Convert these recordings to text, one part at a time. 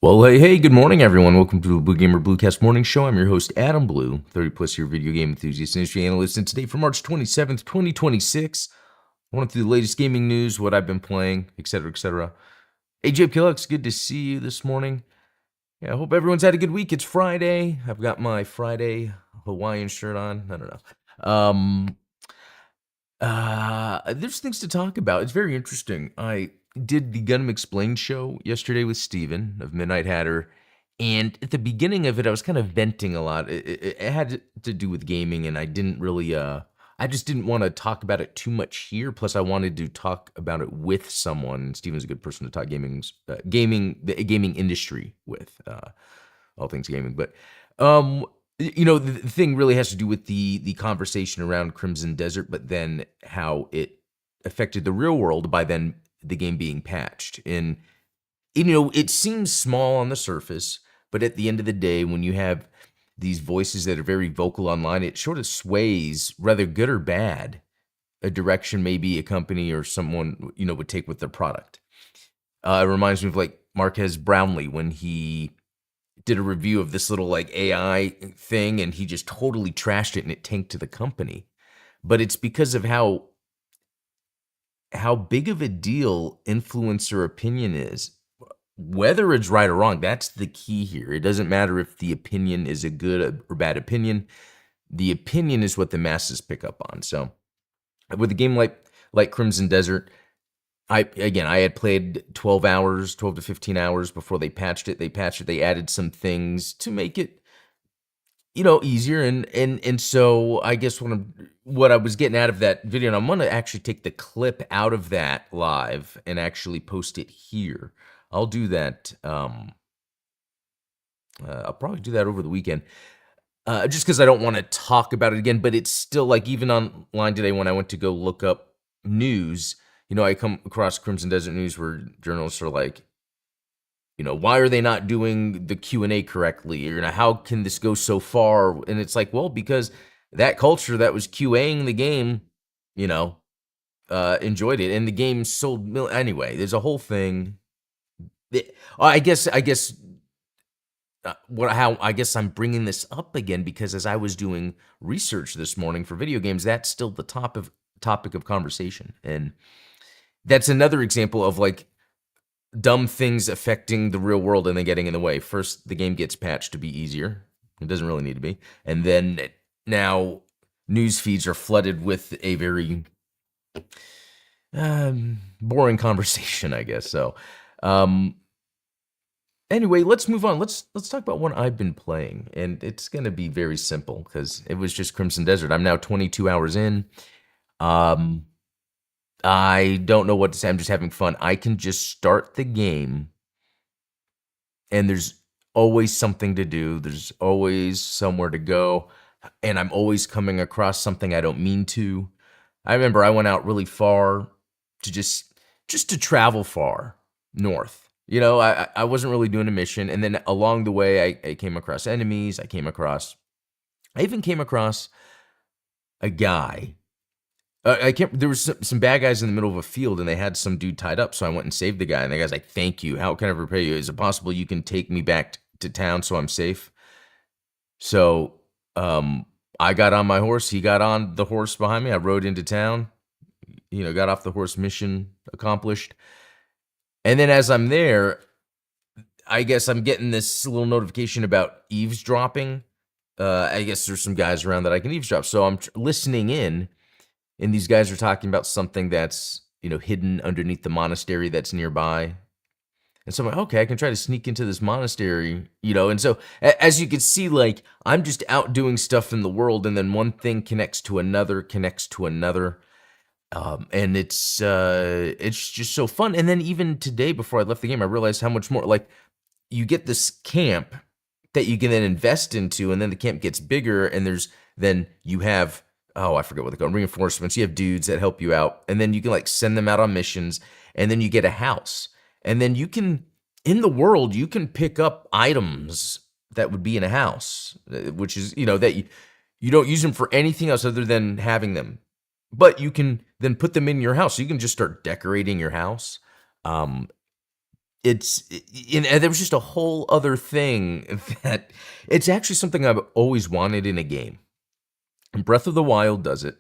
Well, hey, good morning, everyone. Welcome to the Blue Gamer Bluecast Morning Show. I'm your host, Adam Blue, 30 plus year video game enthusiast, industry analyst. And today, for March 27th, 2026, I went through the latest gaming news, what I've been playing, etc., etc. Hey, Jake Killux, good to see you this morning. Yeah, I hope everyone's had a good week. It's Friday. I've got my Friday Hawaiian shirt on. I don't know. There's things to talk about. It's very interesting. I did the Gundam Explained show yesterday with Steven of Midnight Hatter, and at the beginning of it, I was kind of venting a lot. It had to do with gaming, and I didn't really, I just didn't want to talk about it too much here. Plus, I wanted to talk about it with someone. Steven's a good person to talk the gaming industry with, all things gaming. But the thing really has to do with the conversation around Crimson Desert, but then how it affected the real world by then the game being patched. And it seems small on the surface, but at the end of the day, when you have these voices that are very vocal online, it sort of sways, whether good or bad, a direction maybe a company or someone would take with their product. It reminds me of like Marquez Brownlee when he did a review of this little like AI thing, and he just totally trashed it, and it tanked to the company. But it's because of how big of a deal influencer opinion is. Whether it's right or wrong, that's the key here. It doesn't matter if the opinion is a good or bad opinion. The opinion is what the masses pick up on. So with a game like Crimson Desert, I had played 12 to 15 hours before they patched it. They added some things to make it, easier. And so I guess what I was getting out of that video, and I'm going to actually take the clip out of that live and actually post it here. I'll do that. I'll probably do that over the weekend. Just because I don't want to talk about it again, but it's still like even online today when I went to go look up news, I come across Crimson Desert News where journalists are like, why are they not doing the Q&A correctly? Or how can this go so far? And it's like, well, because that culture that was QAing the game, enjoyed it, and the game sold. Anyway, there's a whole thing. I guess I'm bringing this up again because as I was doing research this morning for video games, that's still the topic of conversation, and that's another example of like dumb things affecting the real world and then getting in the way. First, the game gets patched to be easier. It doesn't really need to be, and then now news feeds are flooded with a very boring conversation, I guess. So. Anyway, let's move on. Let's talk about what I've been playing, and it's gonna be very simple because it was just Crimson Desert. I'm now 22 hours in. I don't know what to say. I'm just having fun. I can just start the game, and there's always something to do. There's always somewhere to go, and I'm always coming across something I don't mean to. I remember I went out really far to just to travel far north. I wasn't really doing a mission. And then along the way, I came across enemies. I even came across a guy. There was some bad guys in the middle of a field, and they had some dude tied up. So I went and saved the guy. And the guy's like, "Thank you. How can I repay you? Is it possible you can take me back to town so I'm safe?" So I got on my horse. He got on the horse behind me. I rode into town. Got off the horse, mission accomplished. And then as I'm there, I guess I'm getting this little notification about eavesdropping. I guess there's some guys around that I can eavesdrop. So I'm listening in, and these guys are talking about something that's, hidden underneath the monastery that's nearby. And so I'm like, okay, I can try to sneak into this monastery, And so as you can see, like, I'm just out doing stuff in the world, and then one thing connects to another. And it's just so fun. And then even today, before I left the game, I realized how much more, like, you get this camp that you can then invest into, and then the camp gets bigger, and then you have, I forget what they call them, reinforcements. You have dudes that help you out, and then you can like send them out on missions, and then you get a house, and then you can, in the world, you can pick up items that would be in a house, which is, that you don't use them for anything else other than having them. But you can then put them in your house. So you can just start decorating your house. and there was just a whole other thing that it's actually something I've always wanted in a game. And Breath of the Wild does it.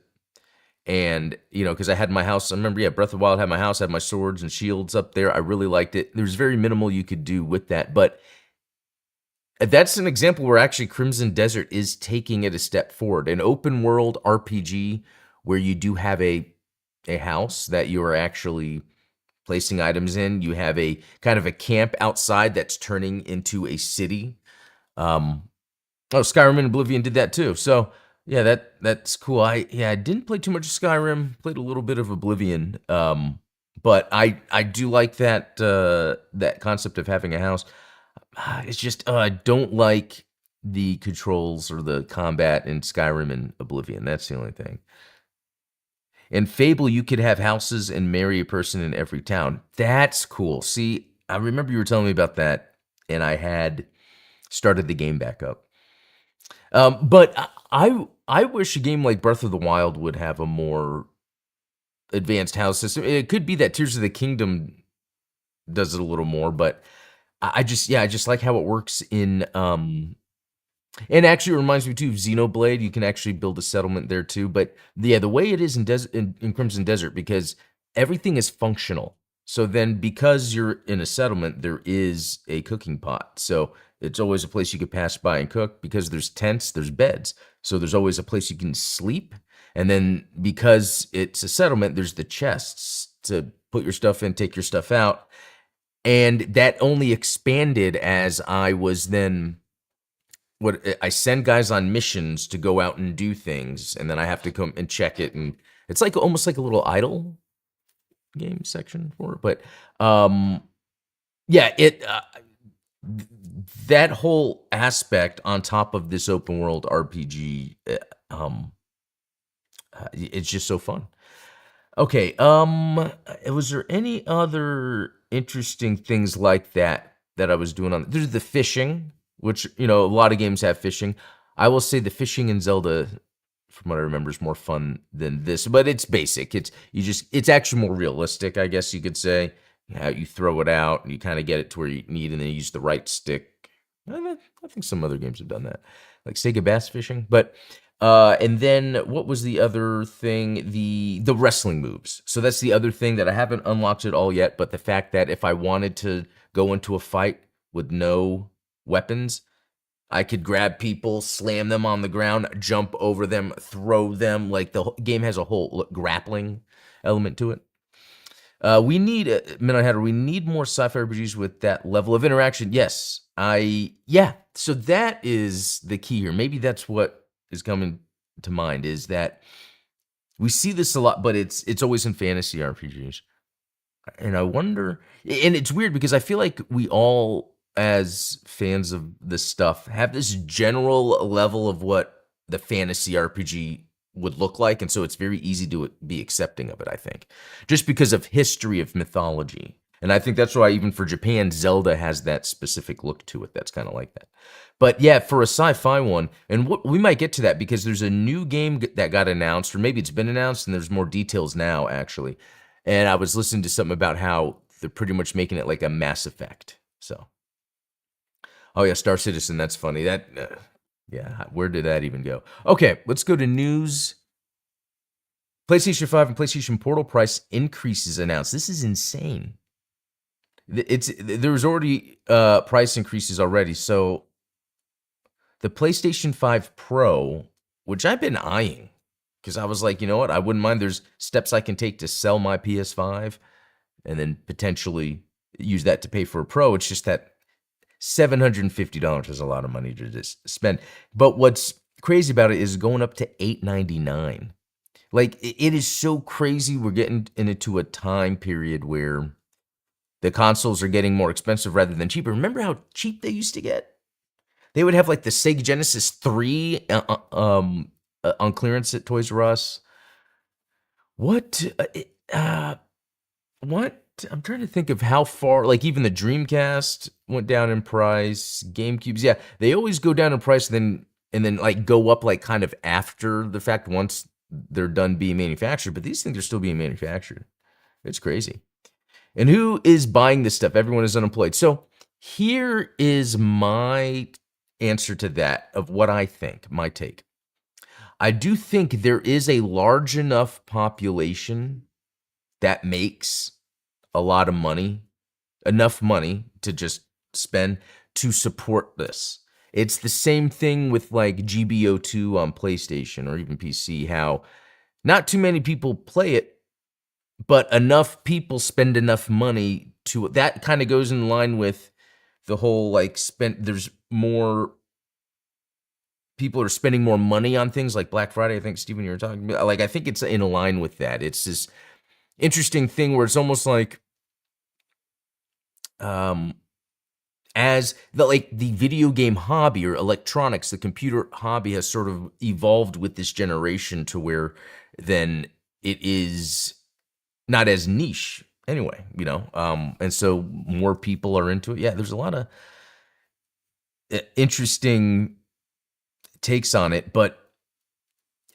And, because I had my house, I remember, yeah, Breath of the Wild had my house, had my swords and shields up there. I really liked it. There's very minimal you could do with that. But that's an example where actually Crimson Desert is taking it a step forward. An open world RPG where you do have a house that you are actually placing items in. You have a kind of a camp outside that's turning into a city. Skyrim and Oblivion did that too. So yeah, that's cool. I didn't play too much Skyrim. Played a little bit of Oblivion. But I do like that that concept of having a house. It's just I don't like the controls or the combat in Skyrim and Oblivion. That's the only thing. In Fable, you could have houses and marry a person in every town. That's cool. See, I remember you were telling me about that, and I had started the game back up. But I wish a game like Breath of the Wild would have a more advanced house system. It could be that Tears of the Kingdom does it a little more, but I just like how it works in and actually it reminds me too of Xenoblade. You can actually build a settlement there too. But yeah, the way it is in Crimson Desert, because everything is functional. So then because you're in a settlement, there is a cooking pot. So it's always a place you could pass by and cook. Because there's tents, there's beds. So there's always a place you can sleep. And then because it's a settlement, there's the chests to put your stuff in, take your stuff out. And that only expanded as I was then I send guys on missions to go out and do things, and then I have to come and check it, and it's like almost like a little idle game section for it. But yeah, that whole aspect on top of this open world RPG, it's just so fun. Okay, was there any other interesting things like that I was doing on? There's the fishing, which, a lot of games have fishing. I will say the fishing in Zelda, from what I remember, is more fun than this, but it's basic. It's actually more realistic, I guess you could say. You throw it out and you kind of get it to where you need, and then you use the right stick. I think some other games have done that, like Sega Bass Fishing. But and then what was the other thing? The wrestling moves. So that's the other thing that I haven't unlocked it all yet. But the fact that if I wanted to go into a fight with no weapons, I could grab people, slam them on the ground, jump over them, throw them. Like the game has a whole grappling element to it. We need Midnight Hatter. We need more sci-fi RPGs with that level of interaction. Yes, So that is the key here. Maybe that's what is coming to mind, is that we see this a lot, but it's always in fantasy RPGs. And I wonder, and it's weird because I feel like we all, as fans of this stuff, have this general level of what the fantasy RPG would look like, and so it's very easy to be accepting of it, I think, just because of history of mythology. And I think that's why even for Japan, Zelda has that specific look to it that's kind of like that. But yeah, for a sci-fi one, and we might get to that because there's a new game that got announced, or maybe it's been announced and there's more details now, actually. And I was listening to something about how they're pretty much making it like a Mass Effect. So, oh yeah, Star Citizen, that's funny. Yeah, where did that even go? Okay, let's go to news. PlayStation 5 and PlayStation Portal price increases announced. This is insane. There's already price increases already. So the PlayStation 5 Pro, which I've been eyeing, because I was like, you know what, I wouldn't mind. There's steps I can take to sell my PS5 and then potentially use that to pay for a Pro. It's just that $750 is a lot of money to just spend. But what's crazy about it is going up to $899. Like, it is so crazy. We're getting into a time period where the consoles are getting more expensive rather than cheaper. Remember how cheap they used to get? They would have like the Sega Genesis 3 on clearance at Toys R Us. What? I'm trying to think of how far, like even the Dreamcast went down in price, GameCubes, yeah, they always go down in price and then like go up like kind of after the fact once they're done being manufactured, but these things are still being manufactured. It's crazy. And who is buying this stuff? Everyone is unemployed. So here is my answer to that of what I think, my take. I do think there is a large enough population that makes a lot of money, enough money to just spend to support this. It's the same thing with like GBO2 on PlayStation or even PC, how not too many people play it, but enough people spend enough money to that kind of goes in line with the whole like there's more people are spending more money on things like Black Friday. I think Steven, you were talking about, like, I think it's in line with that. It's this interesting thing where it's almost like as the video game hobby or electronics, the computer hobby has sort of evolved with this generation to where then it is not as niche anyway, and so more people are into it. Yeah, there's a lot of interesting takes on it, but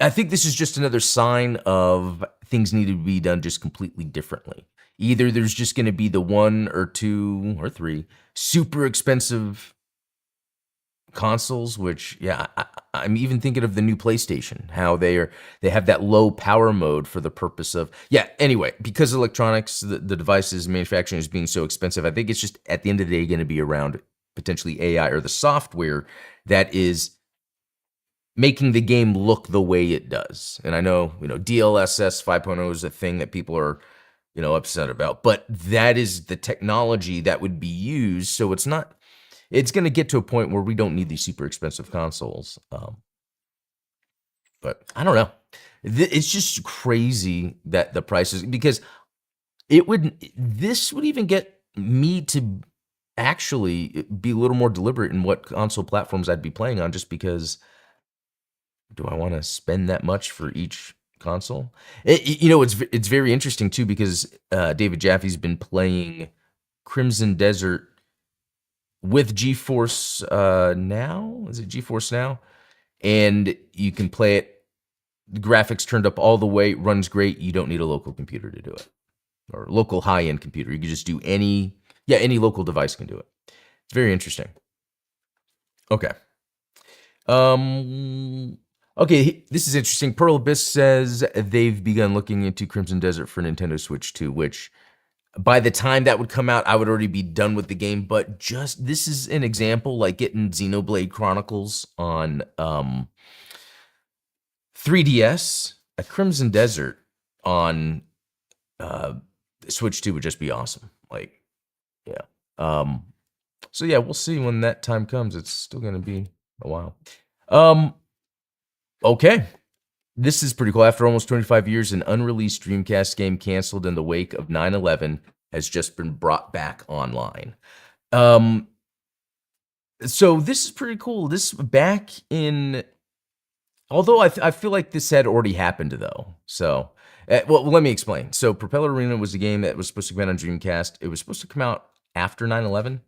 I think this is just another sign of things need to be done just completely differently. Either there's just going to be the 1 or 2 or 3 super expensive consoles, which I'm even thinking of the new PlayStation, how they have that low power mode for the purpose of anyway, because electronics, the devices manufacturing is being so expensive. I think it's just at the end of the day going to be around potentially AI or the software that is making the game look the way it does. And I know, DLSS 5.0 is a thing that people are, upset about, but that is the technology that would be used. So it's going to get to a point where we don't need these super expensive consoles. But I don't know. It's just crazy that the prices, because this would even get me to actually be a little more deliberate in what console platforms I'd be playing on, just because do I want to spend that much for each console? It's very interesting too, because David Jaffe's been playing Crimson Desert with GeForce Now. Is it GeForce Now? And you can play it. The graphics turned up all the way, runs great. You don't need a local computer to do it, or local high-end computer. You can just do any local device can do it. It's very interesting. Okay. Okay, this is interesting. Pearl Abyss says they've begun looking into Crimson Desert for Nintendo Switch 2, which by the time that would come out, I would already be done with the game. But this is an example, like getting Xenoblade Chronicles on 3DS, a Crimson Desert on Switch 2 would just be awesome. So yeah, we'll see when that time comes. It's still going to be a while. Okay. This is pretty cool. After almost 25 years, an unreleased Dreamcast game canceled in the wake of 9/11 has just been brought back online. So this is pretty cool. This back in, although I feel like this had already happened though. So, well, let me explain. So Propeller Arena was a game that was supposed to come out on Dreamcast. It was supposed to come out after 9/11,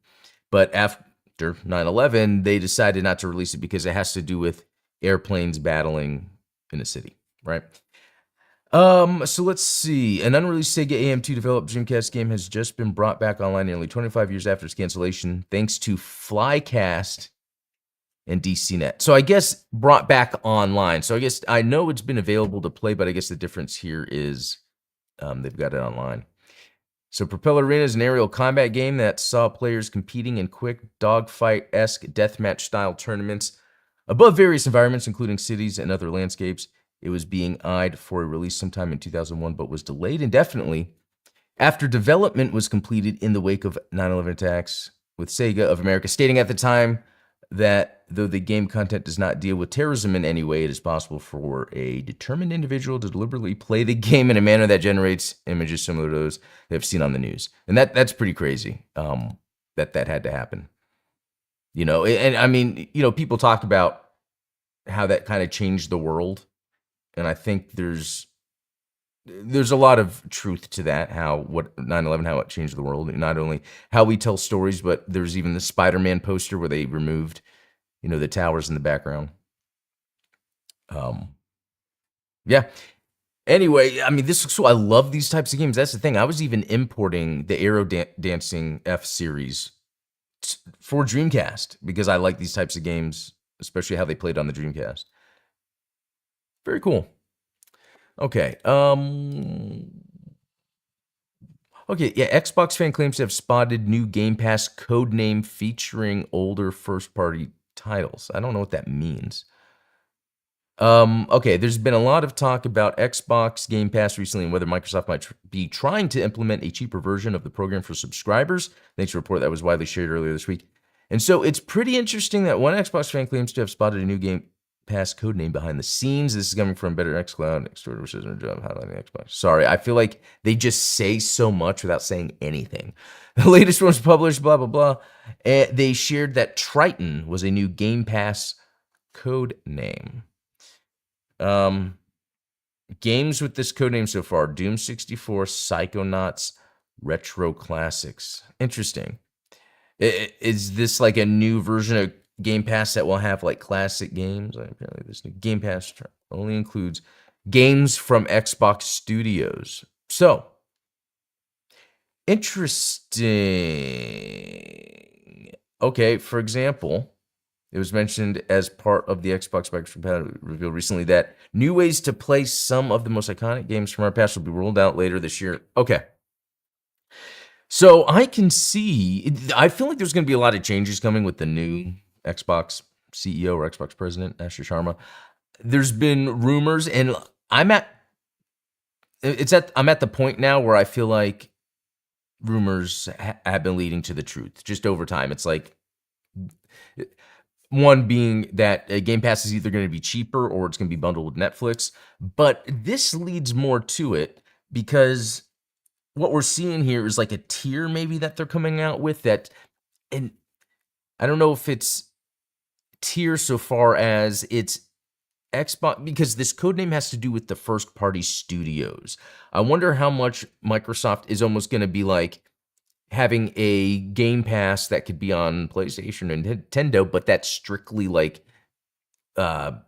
but after 9/11, they decided not to release it because it has to do with airplanes battling in a city, right? So let's see. An unreleased Sega AM2 developed Dreamcast game has just been brought back online nearly 25 years after its cancellation, thanks to Flycast and DCNet. So I guess brought back online. So I guess I know it's been available to play, but I guess the difference here is they've got it online. So Propeller Arena is an aerial combat game that saw players competing in quick dogfight-esque deathmatch style tournaments above various environments, including cities and other landscapes. It was being eyed for a release sometime in 2001, but was delayed indefinitely after development was completed in the wake of 9/11 attacks, with Sega of America stating at the time that though the game content does not deal with terrorism in any way, it is possible for a determined individual to deliberately play the game in a manner that generates images similar to those they've seen on the news. And that's pretty crazy that had to happen. And I mean, people talk about how that kind of changed the world. And I think there's a lot of truth to that, how 9/11, how it changed the world. Not only how we tell stories, but there's even the Spider-Man poster where they removed, the towers in the background. Yeah. Anyway, I mean, this looks cool. I love these types of games. That's the thing. I was even importing the Aero Dancing F series for Dreamcast because I like these types of games, especially how they played on the Dreamcast. Very cool. Okay. Okay, yeah, Xbox fan claims to have spotted new Game Pass codename featuring older first-party titles. I don't know what that means. Okay, there's been a lot of talk about Xbox Game Pass recently and whether Microsoft might be trying to implement a cheaper version of the program for subscribers. Thanks to a report that was widely shared earlier this week. And so it's pretty interesting that one Xbox fan claims to have spotted a new Game Pass codename behind the scenes. This is coming from Better xCloud, Extorter says in a job highlighting Xbox. Sorry, I feel like they just say so much without saying anything. The latest one was published, blah, blah, blah. They shared that Triton was a new Game Pass code name. Games with this codename so far: Doom 64, Psychonauts, Retro Classics. Interesting. Is this like a new version of Game Pass that will have like classic games? Apparently, this new Game Pass only includes games from Xbox Studios. So, interesting. Okay, for example, it was mentioned as part of the Xbox Microsoft reveal recently that new ways to play some of the most iconic games from our past will be rolled out later this year. Okay. So I can see, I feel like there's going to be a lot of changes coming with the new Xbox CEO or Xbox president, Asher Sharma. There's been rumors, and I'm at the point now where I feel like rumors have been leading to the truth just over time. It's like, one being that Game Pass is either going to be cheaper or it's going to be bundled with Netflix. But this leads more to it because what we're seeing here is like a tier maybe that they're coming out with that, and I don't know if it's tier so far as it's Xbox, because this codename has to do with the first party studios. I wonder how much Microsoft is almost going to be like having a Game Pass that could be on PlayStation and Nintendo, but that's strictly like, Xbox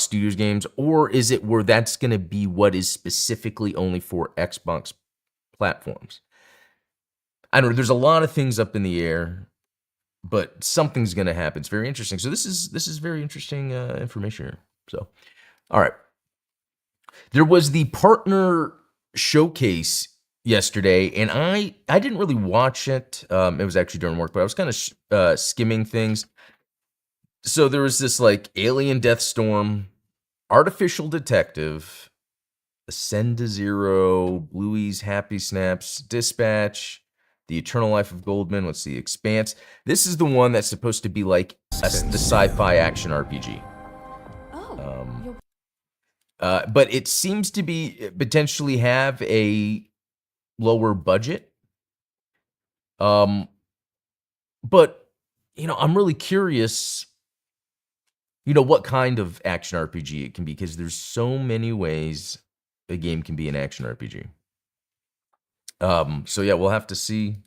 Studios games, or is it where that's going to be what is specifically only for Xbox platforms? I don't know. There's a lot of things up in the air, but something's going to happen. It's very interesting. So this is very interesting information here. So, all right. There was the partner showcase yesterday, and I didn't really watch it. It was actually during work, but I was kind of skimming things. So there was this like Alien Deathstorm, Artificial Detective, Ascend to Zero, Bluey's Happy Snaps, Dispatch, The Eternal Life of Goldman. Let's see, Expanse. This is the one that's supposed to be like the sci-fi action RPG. But it seems to be potentially have a lower budget. But I'm really curious, what kind of action RPG it can be, because there's so many ways a game can be an action RPG. So yeah, we'll have to see.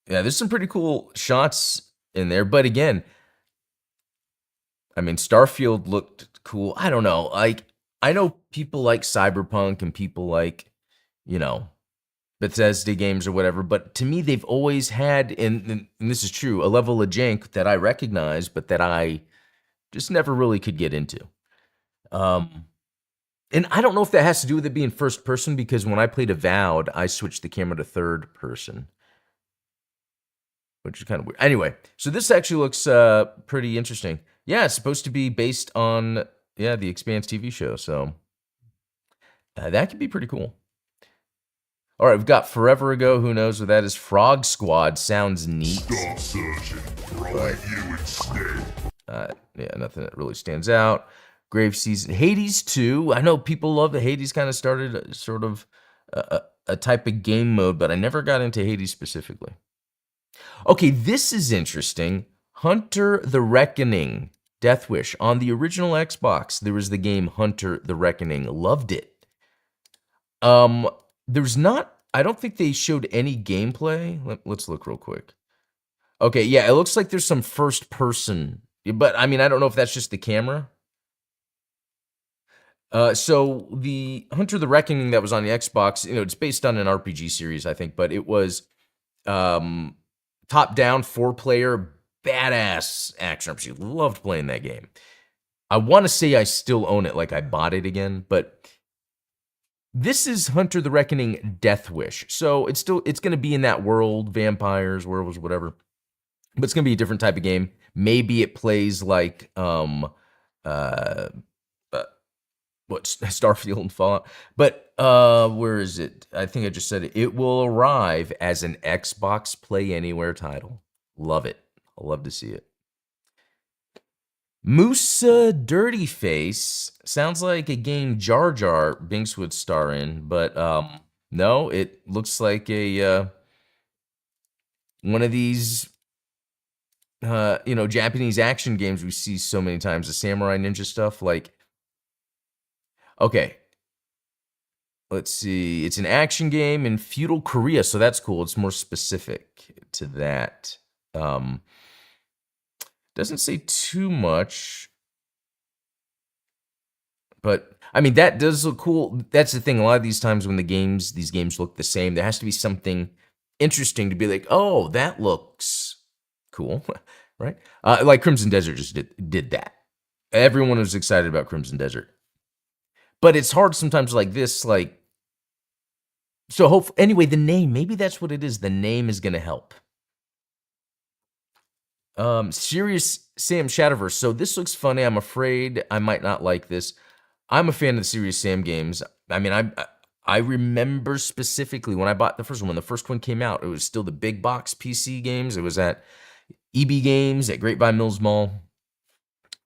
Yeah, there's some pretty cool shots in there, but again, I mean, Starfield looked cool. I don't know. Like, I know people like Cyberpunk and people like, Bethesda games or whatever, but to me, they've always had, and this is true, a level of jank that I recognize, but that I just never really could get into. And I don't know if that has to do with it being first person, because when I played Avowed, I switched the camera to third person, which is kind of weird. Anyway, so this actually looks pretty interesting. Yeah, it's supposed to be based on, the Expanse TV show, so that could be pretty cool. All right, we've got Forever Ago. Who knows what that is? Frog Squad sounds neat. Stop searching. Right you instead. Nothing that really stands out. Grave Season. Hades 2. I know people love that. Hades kind of started sort of a type of game mode, but I never got into Hades specifically. Okay, this is interesting. Hunter the Reckoning. Death Wish. On the original Xbox, there was the game Hunter the Reckoning. Loved it. There's not, I don't think they showed any gameplay. Let's look real quick. Okay, yeah, it looks like there's some first person, but I mean, I don't know if that's just the camera. So the Hunter the Reckoning that was on the Xbox, it's based on an RPG series, I think, but it was top down 4-player badass action RPG. Loved playing that game. I want to say I still own it, like I bought it again, but this is Hunter the Reckoning Death Wish. So it's going to be in that world, vampires, werewolves, whatever. But it's going to be a different type of game. Maybe it plays like Starfield and Fallout. But where is it? I think I just said it. It will arrive as an Xbox Play Anywhere title. Love it. I'll love to see it. Musa Dirty Face sounds like a game Jar Jar Binks would star in, but no, it looks like a one of these Japanese action games we see so many times, the samurai ninja stuff. Like, okay, let's see, it's an action game in feudal Korea, so that's cool. It's more specific to that. Doesn't say too much, but I mean, that does look cool. That's the thing. A lot of these times when these games look the same, there has to be something interesting to be like, oh, that looks cool, right? Like Crimson Desert just did that. Everyone was excited about Crimson Desert, but it's hard sometimes like this. Like, so anyway, the name, maybe that's what it is. The name is going to help. Serious Sam Shadowverse. So this looks funny. I'm afraid I might not like this. I'm a fan of the Serious Sam games. I mean, I remember specifically when I bought the first one. When the first one came out, it was still the big box PC games. It was at EB Games at Grapevine Mills Mall.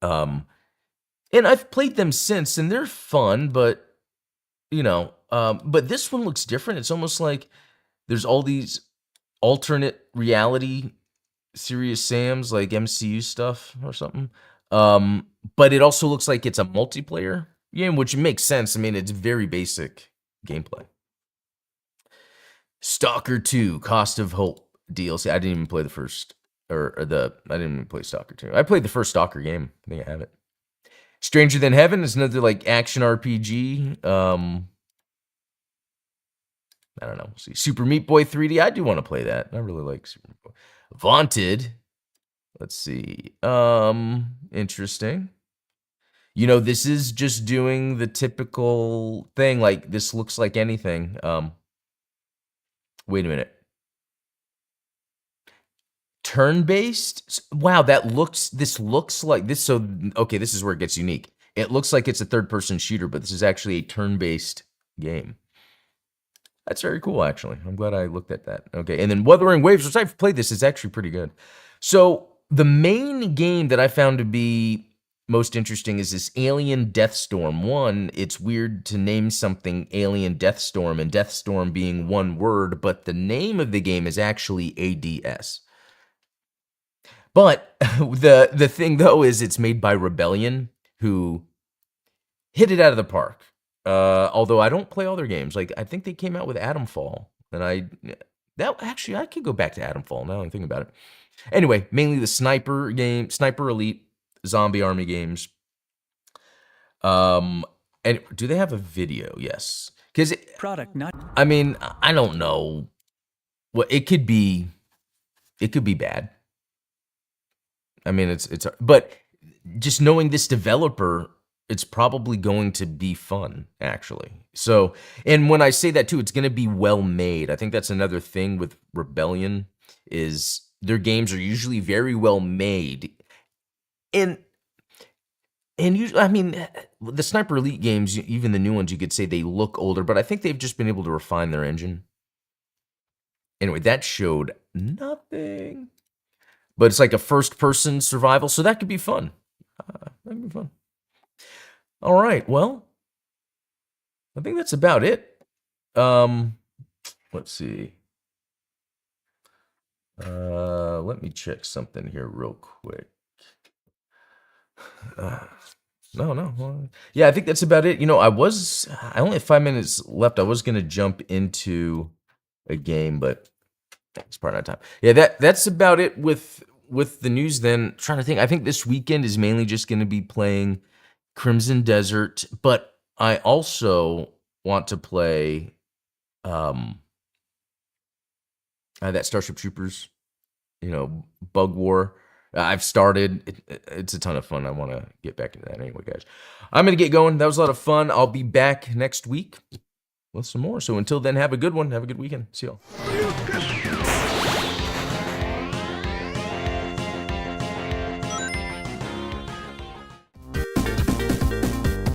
And I've played them since, and they're fun, but but this one looks different. It's almost like there's all these alternate reality Serious Sam's, like MCU stuff or something. But it also looks like it's a multiplayer game, which makes sense. I mean, it's very basic gameplay. Stalker 2, Cost of Hope DLC. I didn't even play the first, I didn't even play Stalker 2. I played the first Stalker game. I think I have it. Stranger Than Heaven is another like action RPG. I don't know. We'll see. Super Meat Boy 3D. I do want to play that. I really like Super Meat Boy. Vaunted. Let's see. Interesting. This is just doing the typical thing. Like, this looks like anything. Wait a minute. Turn-based? Wow, this looks like this. So, okay, this is where it gets unique. It looks like it's a third-person shooter, but this is actually a turn-based game. That's very cool, actually. I'm glad I looked at that. Okay, and then Wuthering Waves, which I've played this, is actually pretty good. So the main game that I found to be most interesting is this Alien Deathstorm. One, it's weird to name something Alien Deathstorm, and Deathstorm being one word, but the name of the game is actually ADS. But the thing, though, is it's made by Rebellion, who hit it out of the park. Although I don't play all their games. Like, I think they came out with Atomfall, and I could go back to Atomfall now I'm thinking about it. Anyway, mainly the Sniper Elite, Zombie Army games. And do they have a video? Yes. Because I mean, I don't know. Well, it could be bad. I mean, it's but just knowing this developer, it's probably going to be fun, actually. So, and when I say that too, it's going to be well made. I think that's another thing with Rebellion, is their games are usually very well made. And usually, I mean, the Sniper Elite games, even the new ones, you could say they look older, but I think they've just been able to refine their engine. Anyway, that showed nothing. But it's like a first-person survival, so that could be fun. All right, well, I think that's about it. Let's see. Let me check something here real quick. No. Yeah, I think that's about it. I only have 5 minutes left. I was going to jump into a game, but it's part of time. Yeah, that's about it with the news then. Trying to think. I think this weekend is mainly just going to be playing Crimson Desert, but I also want to play that Starship Troopers, Bug War. I've started. It's a ton of fun. I want to get back into that anyway, guys. I'm going to get going. That was a lot of fun. I'll be back next week with some more. So until then, have a good one. Have a good weekend. See y'all.